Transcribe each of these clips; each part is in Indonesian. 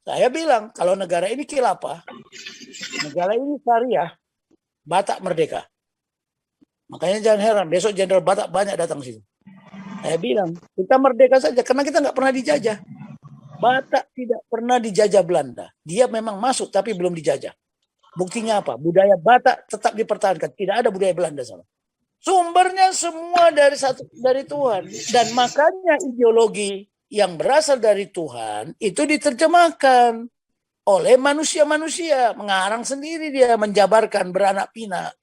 Saya bilang kalau negara ini khilafah, negara ini syariah, Batak merdeka. Makanya jangan heran besok Jenderal Batak banyak datang situ. Saya bilang kita merdeka saja karena kita nggak pernah dijajah. Batak tidak pernah dijajah Belanda. Dia memang masuk tapi belum dijajah. Buktinya apa? Budaya Batak tetap dipertahankan. Tidak ada budaya Belanda sama. Sumbernya semua dari Tuhan. Dan makanya ideologi yang berasal dari Tuhan itu diterjemahkan oleh manusia-manusia. Mengarang sendiri dia, menjabarkan, beranak pinak.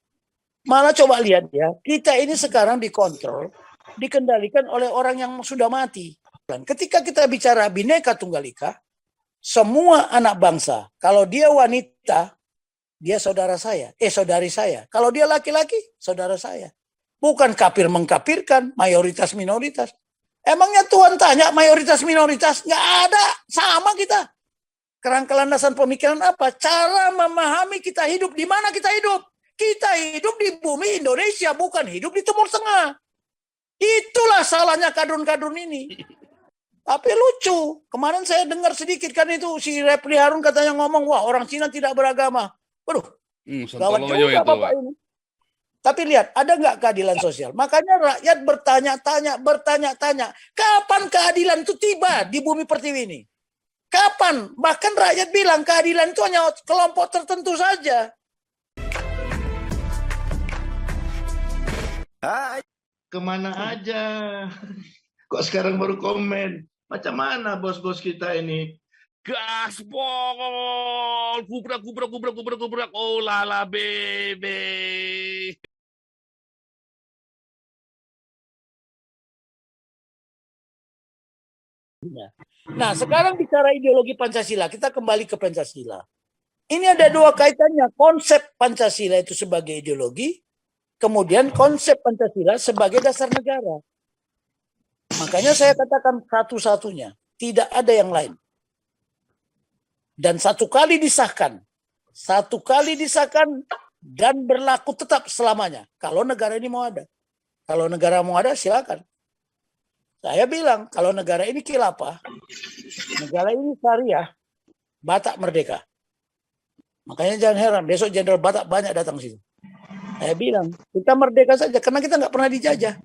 Malah coba lihat ya, kita ini sekarang dikontrol, dikendalikan oleh orang yang sudah mati. Dan ketika kita bicara Bhinneka Tunggal Ika, semua anak bangsa, kalau dia wanita, dia saudara saya, saudari saya. Kalau dia laki-laki, saudara saya. Bukan kafir mengkafirkan, mayoritas minoritas. Emangnya Tuhan tanya mayoritas minoritas? Nggak ada, sama kita. Kerangka landasan pemikiran apa? Cara memahami kita hidup, di mana kita hidup. Kita hidup di bumi Indonesia, bukan hidup di Timur Tengah. Itulah salahnya kadrun-kadrun ini. Tapi lucu, kemarin saya dengar sedikit kan itu si Refli Harun katanya ngomong, wah orang Cina tidak beragama. Waduh, gawat juga Bapak ini. Tapi lihat, ada nggak keadilan sosial? Makanya rakyat bertanya-tanya, kapan keadilan itu tiba di bumi pertiwi ini? Kapan? Bahkan rakyat bilang keadilan itu hanya kelompok tertentu saja. Hai, kemana aja? Kok sekarang baru komen? Macam mana bos-bos kita ini? Gaspol, gubrak, oh lala bebe. Nah, sekarang bicara ideologi Pancasila, kita kembali ke Pancasila. Ini ada dua kaitannya, konsep Pancasila itu sebagai ideologi, kemudian konsep Pancasila sebagai dasar negara. Makanya saya katakan satu-satunya, tidak ada yang lain. Dan satu kali disahkan dan berlaku tetap selamanya. Kalau negara ini mau ada. Kalau negara mau ada, silakan. Saya bilang, kalau negara ini khilafah, negara ini syariah, Batak merdeka. Makanya jangan heran, besok Jenderal Batak banyak datang situ. Saya bilang, kita merdeka saja karena kita nggak pernah dijajah.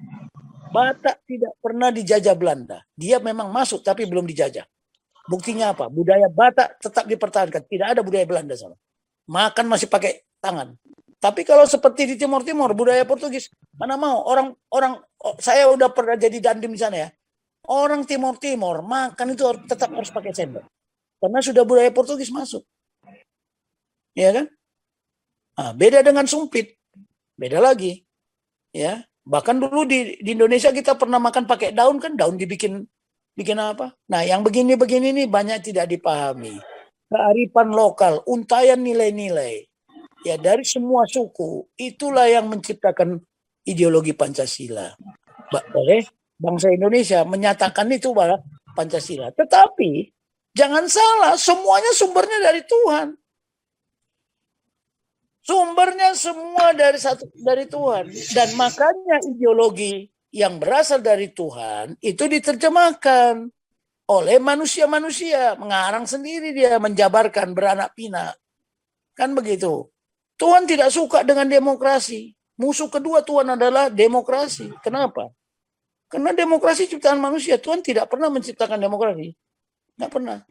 Batak tidak pernah dijajah Belanda. Dia memang masuk tapi belum dijajah. Buktinya apa? Budaya Batak tetap dipertahankan. Tidak ada budaya Belanda sama. Makan masih pakai tangan. Tapi kalau seperti di Timur Timur, budaya Portugis, mana mau saya udah pernah jadi dandim di sana ya. Orang Timur Timur makan itu tetap harus pakai sendok. Karena sudah budaya Portugis masuk. Ya kan? Nah, beda dengan sumpit. Beda lagi. Ya. Bahkan dulu di Indonesia kita pernah makan pakai daun kan, daun dibikin apa? Nah, yang begini-begini ini banyak tidak dipahami. Kearifan lokal, untayan nilai-nilai. Ya, dari semua suku, itulah yang menciptakan ideologi Pancasila. Oleh bangsa Indonesia menyatakan itu bahwa Pancasila. Tetapi jangan salah, semuanya sumbernya dari Tuhan. Sumbernya semua dari Tuhan. Dan makanya ideologi yang berasal dari Tuhan itu diterjemahkan oleh manusia-manusia. Mengarang sendiri dia, menjabarkan, beranak pinak. Kan begitu. Tuhan tidak suka dengan demokrasi. Musuh kedua Tuhan adalah demokrasi. Kenapa? Karena demokrasi ciptaan manusia. Tuhan tidak pernah menciptakan demokrasi. Nggak pernah.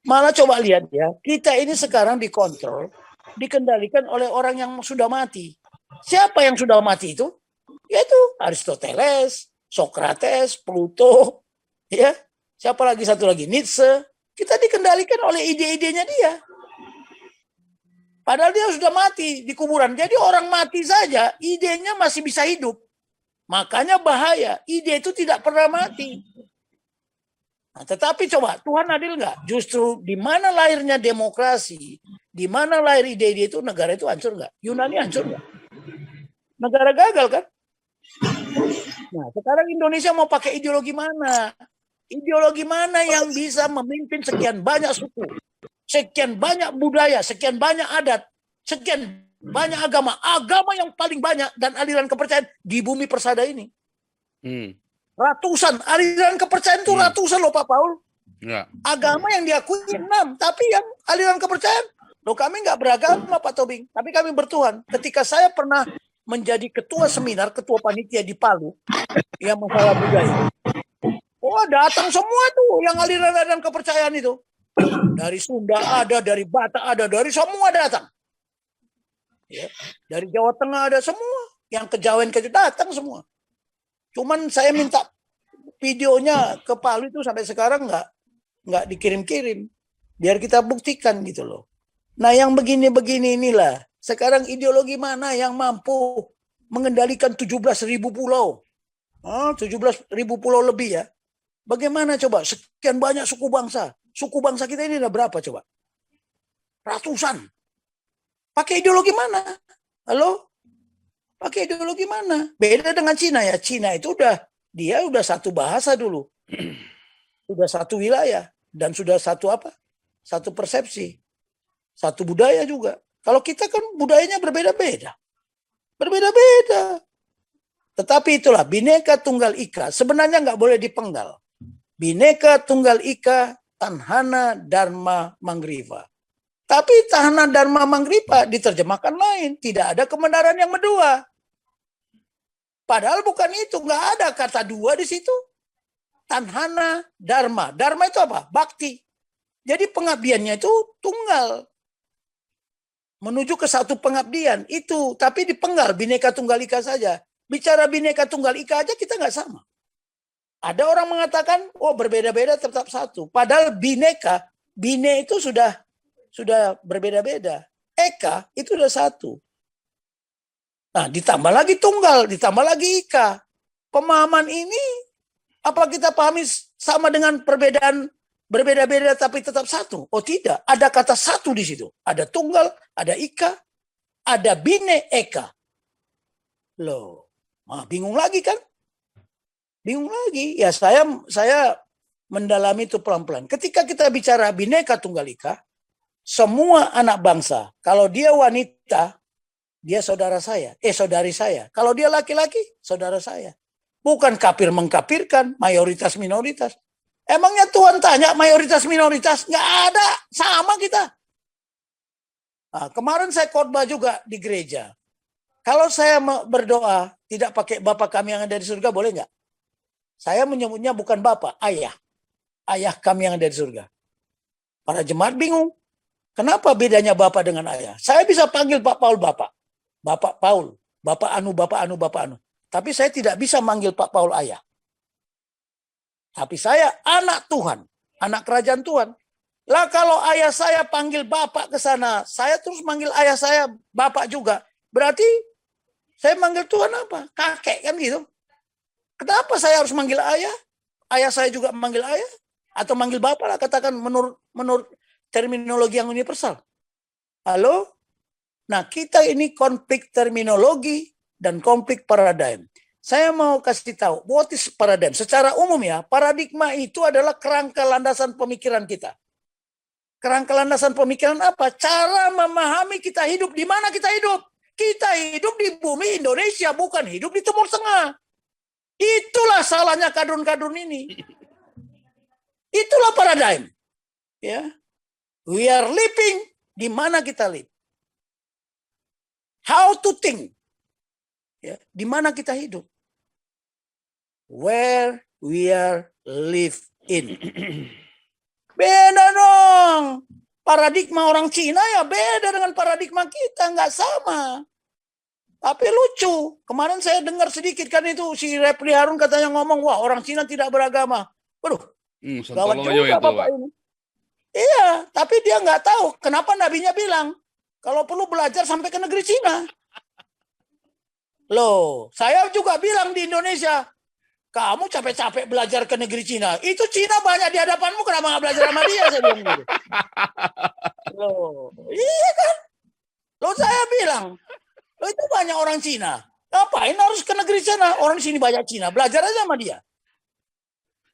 Malah coba lihat ya, kita ini sekarang dikontrol, dikendalikan oleh orang yang sudah mati. Siapa yang sudah mati itu? Yaitu Aristoteles, Socrates, Plato, ya. Siapa lagi satu lagi? Nietzsche. Kita dikendalikan oleh ide-idenya dia. Padahal dia sudah mati di kuburan. Jadi orang mati saja, idenya masih bisa hidup. Makanya bahaya. Ide itu tidak pernah mati. Nah, tetapi coba, Tuhan adil nggak? Justru di mana lahirnya demokrasi, di mana lahir ide-ide itu, negara itu hancur nggak? Yunani hancur nggak? Negara gagal kan? Nah, sekarang Indonesia mau pakai ideologi mana? Ideologi mana yang bisa memimpin sekian banyak suku? Sekian banyak budaya, sekian banyak adat, sekian banyak agama yang paling banyak dan aliran kepercayaan di bumi persada ini. Ratusan aliran kepercayaan itu ratusan loh Pak Paul. Ya. Agama yang diakui 6, tapi yang aliran kepercayaan, loh kami nggak beragama Pak Tobing, tapi kami bertuhan. Ketika saya pernah menjadi ketua seminar, ketua panitia di Palu, yang masalah budaya, datang semua tuh yang aliran kepercayaan itu. Dari Sunda ada, dari Batak ada, dari semua datang. Ya, dari Jawa Tengah ada semua, yang kejawen datang semua. Cuman saya minta videonya ke Palu itu sampai sekarang nggak dikirim-kirim, biar kita buktikan gitu loh. Nah yang begini-begini inilah sekarang ideologi mana yang mampu mengendalikan 17.000 pulau, 17.000 pulau lebih ya. Bagaimana coba sekian banyak suku bangsa kita ini ada berapa coba? Ratusan. Pakai ideologi mana? Halo? Pakai ideologi mana? Beda dengan Cina ya. Cina itu dia udah satu bahasa dulu. Sudah satu wilayah. Dan sudah satu apa? Satu persepsi. Satu budaya juga. Kalau kita kan budayanya berbeda-beda. Berbeda-beda. Tetapi itulah Bhinneka Tunggal Ika. Sebenarnya nggak boleh dipenggal. Bhinneka Tunggal Ika, Tanhana Dharma Manggriva. Tapi Tanhana Dharma Manggriva diterjemahkan lain. Tidak ada kebenaran yang kedua. Padahal bukan itu. Nggak ada kata dua di situ. Tanhana Dharma. Dharma itu apa? Bakti. Jadi pengabdiannya itu tunggal. Menuju ke satu pengabdian. Itu. Tapi dipenggal. Bhinneka Tunggal Ika saja. Bicara Bhinneka Tunggal Ika aja kita nggak sama. Ada orang mengatakan, berbeda-beda tetap satu. Padahal Bhinneka, Bhine itu sudah berbeda-beda. Eka itu udah satu. Nah, ditambah lagi tunggal, ditambah lagi ika. Pemahaman ini apa kita pahami sama dengan perbedaan berbeda-beda tapi tetap satu? Oh tidak, ada kata satu di situ. Ada tunggal, ada ika, ada bine eka. Loh, bingung lagi kan? Bingung lagi. Ya saya mendalami itu pelan-pelan. Ketika kita bicara Bhinneka Tunggal Ika, semua anak bangsa, kalau dia wanita, dia saudara saya, saudari saya. Kalau dia laki-laki, saudara saya. Bukan kafir mengkafirkan, mayoritas minoritas. Emangnya Tuhan tanya mayoritas minoritas? Nggak ada, sama kita. Nah, kemarin saya khotbah juga di gereja. Kalau saya berdoa, tidak pakai Bapa kami yang ada di surga, boleh nggak? Saya menyebutnya bukan Bapa, Ayah. Ayah kami yang ada di surga. Para jemaat bingung. Kenapa bedanya Bapak dengan Ayah? Saya bisa panggil Pak Paul Bapak. Bapak Paul. Bapak Anu, Bapak Anu, Bapak Anu. Tapi saya tidak bisa manggil Pak Paul Ayah. Tapi saya anak Tuhan. Anak kerajaan Tuhan. Lah kalau ayah saya panggil Bapak ke sana, saya terus manggil ayah saya Bapak juga. Berarti saya manggil Tuhan apa? Kakek kan gitu. Kenapa saya harus manggil ayah? Ayah saya juga manggil ayah? Atau manggil Bapak lah, katakan menurut terminologi yang universal. Halo? Nah, kita ini konflik terminologi dan konflik paradigm. Saya mau kasih tahu, what is paradigm? Secara umum ya, paradigma itu adalah kerangka landasan pemikiran kita. Kerangka landasan pemikiran apa? Cara memahami kita hidup, di mana kita hidup. Kita hidup di bumi Indonesia, bukan hidup di Timur Tengah. Itulah salahnya kadrun-kadrun ini. Itulah paradigm. Ya. We are living di mana kita live. How to think. Ya, di mana kita hidup. Where we are live in. Beda dong. Paradigma orang Cina ya beda dengan paradigma kita. Nggak sama. Tapi lucu. Kemarin saya dengar sedikit kan itu si Refli Harun katanya ngomong, wah orang Cina tidak beragama. Waduh. Gawat juga Bapak ini. Iya, tapi dia nggak tahu kenapa nabinya bilang kalau perlu belajar sampai ke negeri Cina. Loh, saya juga bilang di Indonesia, kamu capek-capek belajar ke negeri Cina. Itu Cina banyak di hadapanmu, kenapa nggak belajar sama dia? Saya bilang gitu. Loh, iya kan? Loh saya bilang, loh itu banyak orang Cina. Ngapain harus ke negeri Cina? Orang sini banyak Cina, belajar aja sama dia.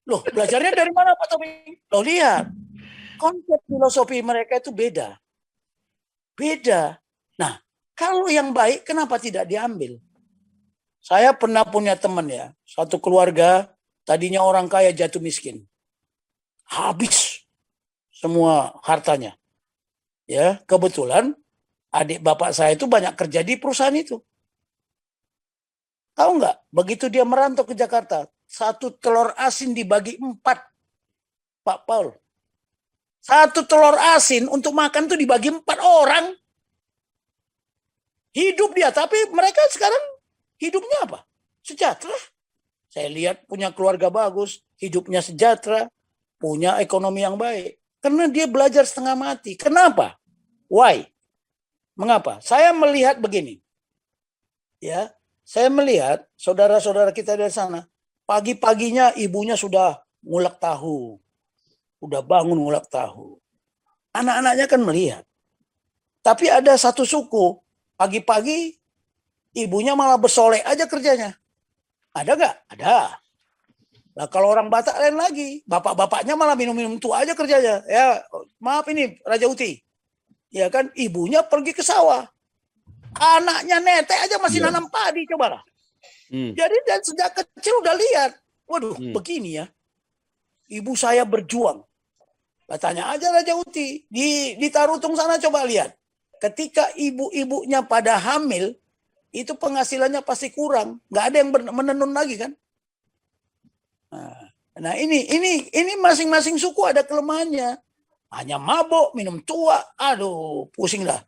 Loh, belajarnya dari mana Pak Tobing? Loh lihat. Konsep filosofi mereka itu beda. Beda. Nah, kalau yang baik kenapa tidak diambil? Saya pernah punya teman ya, satu keluarga, tadinya orang kaya jatuh miskin. habis semua hartanya. Ya, kebetulan adik bapak saya itu banyak kerja di perusahaan itu. Tahu nggak? Begitu dia merantau ke Jakarta, 1 telur asin dibagi 4, Pak Paul. 1 telur asin untuk makan tuh dibagi 4 orang. Hidup dia, tapi mereka sekarang hidupnya apa? Sejahtera. Saya lihat punya keluarga bagus, hidupnya sejahtera, punya ekonomi yang baik. Karena dia belajar setengah mati. Kenapa? Why? Mengapa? Saya melihat begini. Ya, saya melihat saudara-saudara kita dari sana, pagi-paginya ibunya sudah ngulek tahu. Udah bangun ngulek tahu. Anak-anaknya kan melihat. Tapi ada satu suku, pagi-pagi ibunya malah bersolek aja kerjanya. Ada nggak? Ada. Nah, kalau orang Batak lain lagi, bapak-bapaknya malah minum-minum tua aja kerjanya. Ya, maaf ini Raja Uti. Ya kan, ibunya pergi ke sawah. Anaknya netek aja masih nanam padi, cobalah. Jadi dan sejak kecil udah lihat, waduh, begini ya. Ibu saya berjuang. Nah, tanya aja Raja Uti di Tarutung sana, coba lihat. Ketika ibu-ibunya pada hamil, itu penghasilannya pasti kurang, nggak ada yang menenun lagi kan? Nah ini masing-masing suku ada kelemahannya. Hanya mabok, minum tua, aduh pusing dah,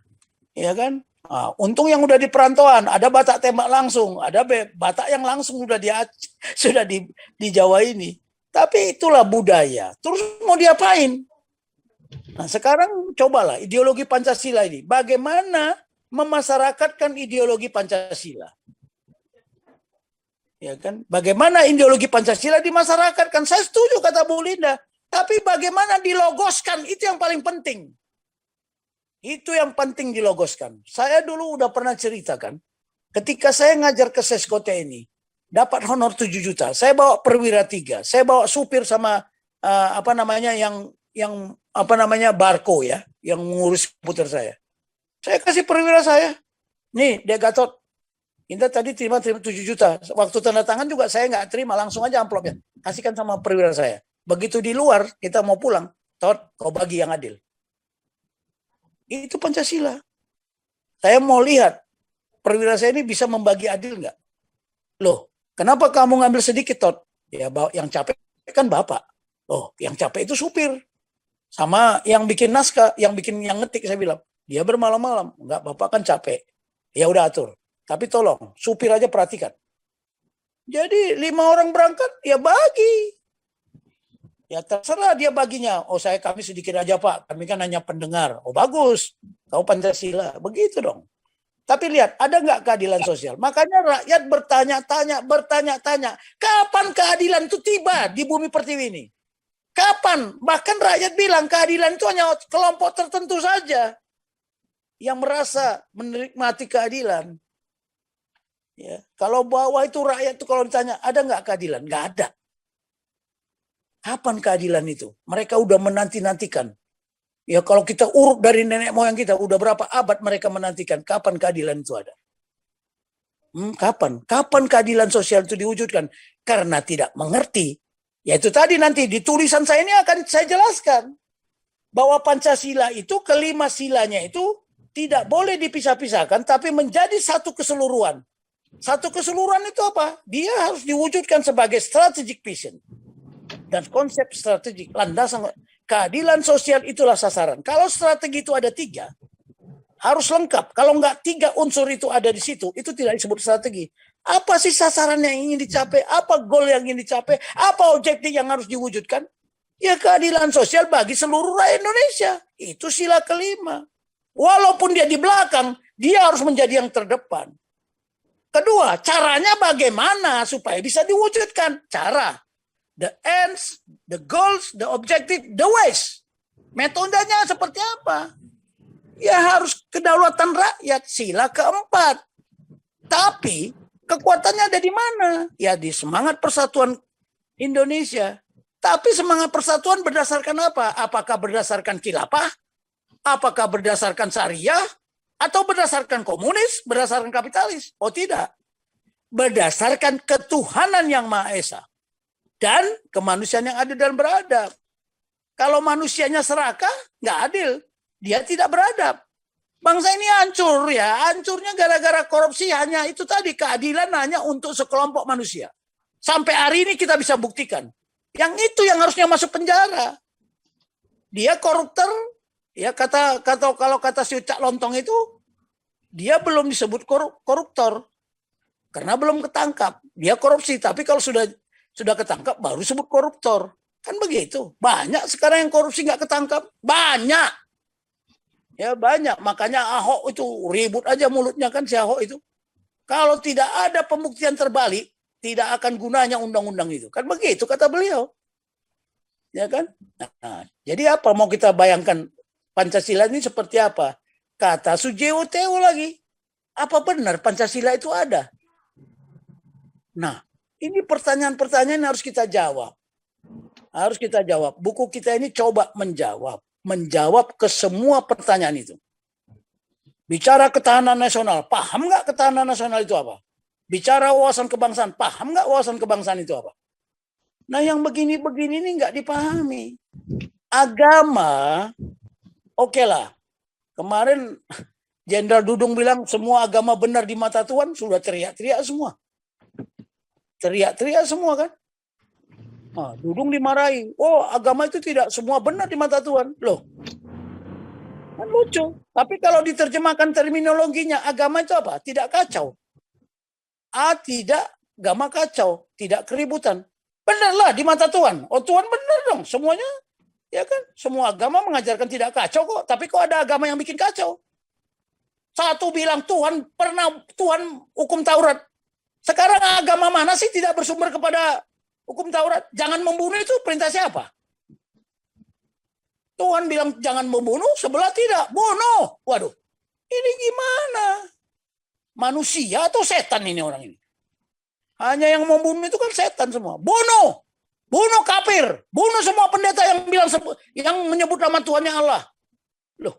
ya kan? Nah, untung yang udah di perantauan, ada Batak tembak langsung, ada Batak yang langsung sudah di Jawa ini. Tapi itulah budaya. Terus mau diapain? Nah sekarang cobalah ideologi Pancasila ini, bagaimana memasyarakatkan ideologi Pancasila. Ya kan? Bagaimana ideologi Pancasila dimasyarakatkan? Saya setuju kata Bu Linda. Tapi bagaimana dilogoskan, itu yang paling penting. Itu yang penting dilogoskan. Saya dulu udah pernah ceritakan. Ketika saya ngajar ke Seskote ini, dapat honor 7 juta. Saya bawa perwira 3. Saya bawa supir sama Barko ya, yang mengurus komputer saya. Saya kasih perwira saya. Nih, dia Gatot. Kita tadi terima 7 juta. Waktu tanda tangan juga saya nggak terima. Langsung aja amplopnya. Kasihkan sama perwira saya. Begitu di luar, kita mau pulang. Tot, kau bagi yang adil. Itu Pancasila. Saya mau lihat. Perwira saya ini bisa membagi adil nggak? Loh, kenapa kamu ngambil sedikit, Tot? Ya, yang capek kan Bapak. Oh, yang capek itu supir. Sama yang bikin naskah, yang ngetik, saya bilang. Dia bermalam-malam. Enggak, Bapak kan capek. Ya udah atur. Tapi tolong, supir aja perhatikan. Jadi 5 orang berangkat, ya bagi. Ya terserah dia baginya. Oh kami sedikit aja Pak. Kami kan hanya pendengar. Oh bagus. Kau Pancasila. Begitu dong. Tapi lihat, ada nggak keadilan sosial? Makanya rakyat bertanya-tanya. Kapan keadilan itu tiba di bumi pertiwi ini? Kapan? Bahkan rakyat bilang keadilan itu hanya kelompok tertentu saja yang merasa menikmati keadilan. Ya, kalau bawah itu rakyat itu kalau ditanya ada nggak keadilan? Nggak ada. Kapan keadilan itu? Mereka udah menanti-nantikan. Ya kalau kita urut dari nenek moyang kita, udah berapa abad mereka menantikan. Kapan keadilan itu ada? Kapan? Kapan keadilan sosial itu diwujudkan? Karena tidak mengerti. Yaitu tadi nanti di tulisan saya ini akan saya jelaskan. Bahwa Pancasila itu, kelima silanya itu tidak boleh dipisah-pisahkan, tapi menjadi satu keseluruhan. Satu keseluruhan itu apa? Dia harus diwujudkan sebagai strategic vision. Dan konsep strategik, landasan keadilan sosial itulah sasaran. Kalau strategi itu ada 3, harus lengkap. Kalau enggak 3 unsur itu ada di situ, itu tidak disebut strategi. Apa sih sasaran yang ingin dicapai? Apa goal yang ingin dicapai? Apa objektif yang harus diwujudkan? Ya keadilan sosial bagi seluruh rakyat Indonesia. Itu sila kelima. Walaupun dia di belakang, dia harus menjadi yang terdepan. Kedua, caranya bagaimana supaya bisa diwujudkan? Cara. The ends, the goals, the objective, the ways. Metodenya seperti apa? Ya harus kedaulatan rakyat, sila keempat. Tapi kekuatannya ada di mana? Ya di semangat persatuan Indonesia. Tapi semangat persatuan berdasarkan apa? Apakah berdasarkan khilafah? Apakah berdasarkan syariah? Atau berdasarkan komunis? Berdasarkan kapitalis? Oh tidak. Berdasarkan ketuhanan yang Maha Esa. Dan kemanusiaan yang adil dan beradab. Kalau manusianya serakah, nggak adil. Dia tidak beradab. Bangsa ini hancur ya. Hancurnya gara-gara korupsi, hanya itu tadi, keadilan hanya untuk sekelompok manusia. Sampai hari ini kita bisa buktikan. Yang itu yang harusnya masuk penjara. Dia koruptor, ya kalau kata si Cak Lontong itu, dia belum disebut koruptor karena belum ketangkap. Dia korupsi, tapi kalau sudah ketangkap baru disebut koruptor. Kan begitu. Banyak sekarang yang korupsi nggak ketangkap. Banyak. Ya banyak. Makanya Ahok itu ribut aja mulutnya kan si Ahok itu. Kalau tidak ada pembuktian terbalik, tidak akan gunanya undang-undang itu. Kan begitu kata beliau. Ya kan? Nah, jadi apa mau kita bayangkan Pancasila ini seperti apa? Kata Sujiwo Teo lagi. Apa benar Pancasila itu ada? Nah, ini pertanyaan-pertanyaan yang harus kita jawab. Harus kita jawab. Buku kita ini coba menjawab ke semua pertanyaan itu. Bicara ketahanan nasional, paham nggak ketahanan nasional itu apa? Bicara wawasan kebangsaan, paham nggak wawasan kebangsaan itu apa? Nah yang begini-begini ini nggak dipahami. Agama, oke lah. Kemarin Jenderal Dudung bilang semua agama benar di mata Tuhan, sudah teriak-teriak semua. Teriak-teriak semua kan. Nah, Dudung dimarahi. Oh agama itu tidak semua benar di mata Tuhan. Loh, kan lucu. Tapi kalau diterjemahkan terminologinya, agama itu apa? Tidak kacau. Tidak, agama kacau. Tidak keributan. Benarlah di mata Tuhan. Oh Tuhan benar dong semuanya. Ya kan? Semua agama mengajarkan tidak kacau kok. Tapi kok ada agama yang bikin kacau? Satu bilang Tuhan hukum Taurat. Sekarang agama mana sih tidak bersumber kepada hukum Taurat? Jangan membunuh itu perintah siapa? Tuhan bilang jangan membunuh, sebelah tidak. Bunuh. Waduh. Ini gimana? Manusia atau setan ini orang ini? Hanya yang membunuh itu kan setan semua. Bunuh kafir, bunuh semua pendeta yang menyebut nama Tuhan yang Allah. Loh,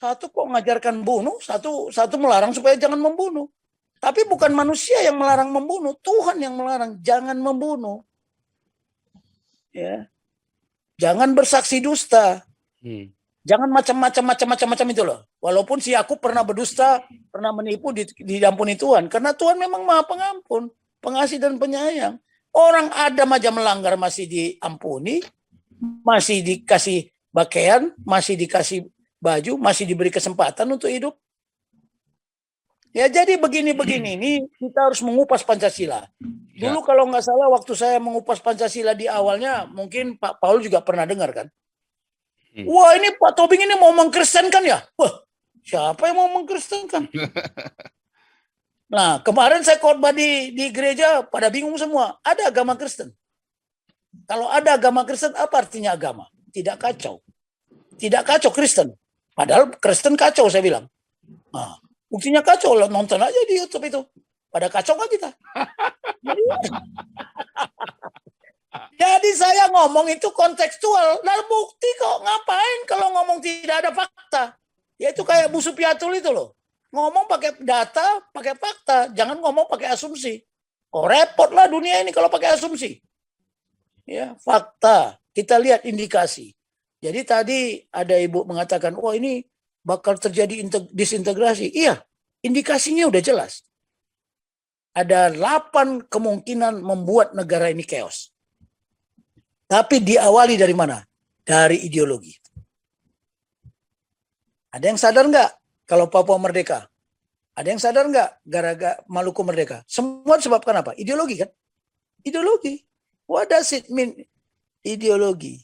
satu kok mengajarkan bunuh, satu melarang supaya jangan membunuh. Tapi bukan manusia yang melarang membunuh, Tuhan yang melarang jangan membunuh. Ya, jangan bersaksi dusta. Jangan macam-macam itu loh. Walaupun si Yakub pernah berdusta, pernah menipu, diampuni Tuhan. Karena Tuhan memang Maha Pengampun, pengasih dan penyayang. Orang Adam aja melanggar masih diampuni, masih dikasih pakaian, masih dikasih baju, masih diberi kesempatan untuk hidup. Ya jadi begini-begini ini kita harus mengupas Pancasila. Dulu kalau nggak salah waktu saya mengupas Pancasila di awalnya, mungkin Pak Paul juga pernah dengar kan. Wah ini Pak Tobing ini mau mengkristenkan ya? Wah siapa yang mau mengkristenkan? Nah kemarin saya khotbah di gereja pada bingung semua. Ada agama Kristen. Kalau ada agama Kristen apa artinya agama? Tidak kacau. Tidak kacau Kristen. Padahal Kristen kacau saya bilang. Nah, buktinya kacau. Nonton aja di YouTube itu. Pada kacau nggak kita? Jadi saya ngomong itu kontekstual. Lalu bukti kok ngapain kalau ngomong tidak ada fakta. Ya itu kayak Bu Supiatul itu loh. Ngomong pakai data, pakai fakta. Jangan ngomong pakai asumsi. Oh repot lah dunia ini kalau pakai asumsi. Ya fakta. Kita lihat indikasi. Jadi tadi ada ibu mengatakan, wah ini bakal terjadi disintegrasi. Iya, indikasinya udah jelas. Ada 8 kemungkinan membuat negara ini chaos. Tapi diawali dari mana? Dari ideologi. Ada yang sadar nggak kalau Papua merdeka? Ada yang sadar nggak gara-gara Maluku merdeka? Semua disebabkan apa? Ideologi kan? Ideologi. What does it mean? Ideologi.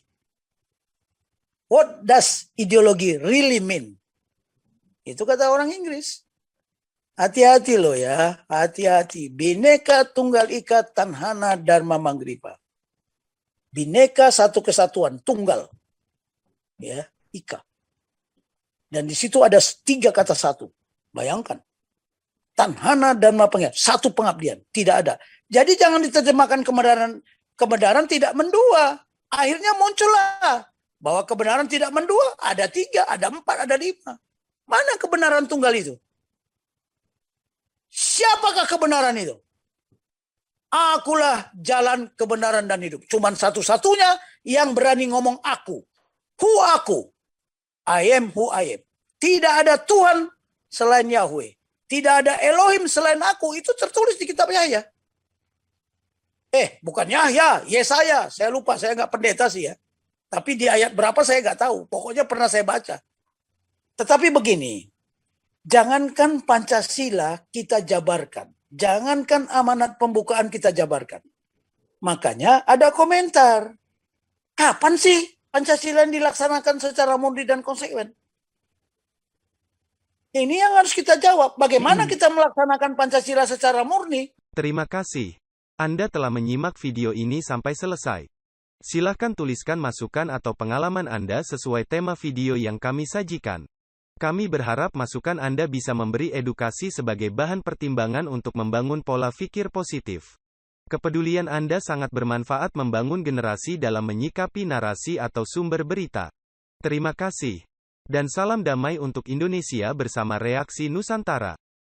What does ideologi really mean? Itu kata orang Inggris. Hati-hati loh ya. Hati-hati. Bhinneka Tunggal Ika Tanhana Dharma Manggripa. Bhinneka satu kesatuan, tunggal. Ya, Ika. Dan di situ ada 3 kata satu. Bayangkan. Tanhana Dharma Pengabdian. Satu pengabdian. Tidak ada. Jadi jangan diterjemahkan kebenaran tidak mendua. Akhirnya muncullah bahwa kebenaran tidak mendua. Ada 3, ada 4, ada 5. Mana kebenaran tunggal itu? Siapakah kebenaran itu? Akulah jalan kebenaran dan hidup. Cuman satu-satunya yang berani ngomong aku. Aku. I am who I am. Tidak ada Tuhan selain Yahweh. Tidak ada Elohim selain aku. Itu tertulis di kitab Yahya. Bukan Yahya, Yesaya. Saya lupa, saya nggak pendeta sih ya. Tapi di ayat berapa saya nggak tahu. Pokoknya pernah saya baca. Tetapi begini, jangankan Pancasila kita jabarkan. Jangankan amanat pembukaan kita jabarkan. Makanya ada komentar. Kapan sih Pancasila yang dilaksanakan secara murni dan konsekuen? Ini yang harus kita jawab. Bagaimana kita melaksanakan Pancasila secara murni? Terima kasih. Anda telah menyimak video ini sampai selesai. Silakan tuliskan masukan atau pengalaman Anda sesuai tema video yang kami sajikan. Kami berharap masukan Anda bisa memberi edukasi sebagai bahan pertimbangan untuk membangun pola pikir positif. Kepedulian Anda sangat bermanfaat membangun generasi dalam menyikapi narasi atau sumber berita. Terima kasih. Dan salam damai untuk Indonesia bersama Reaksi Nusantara.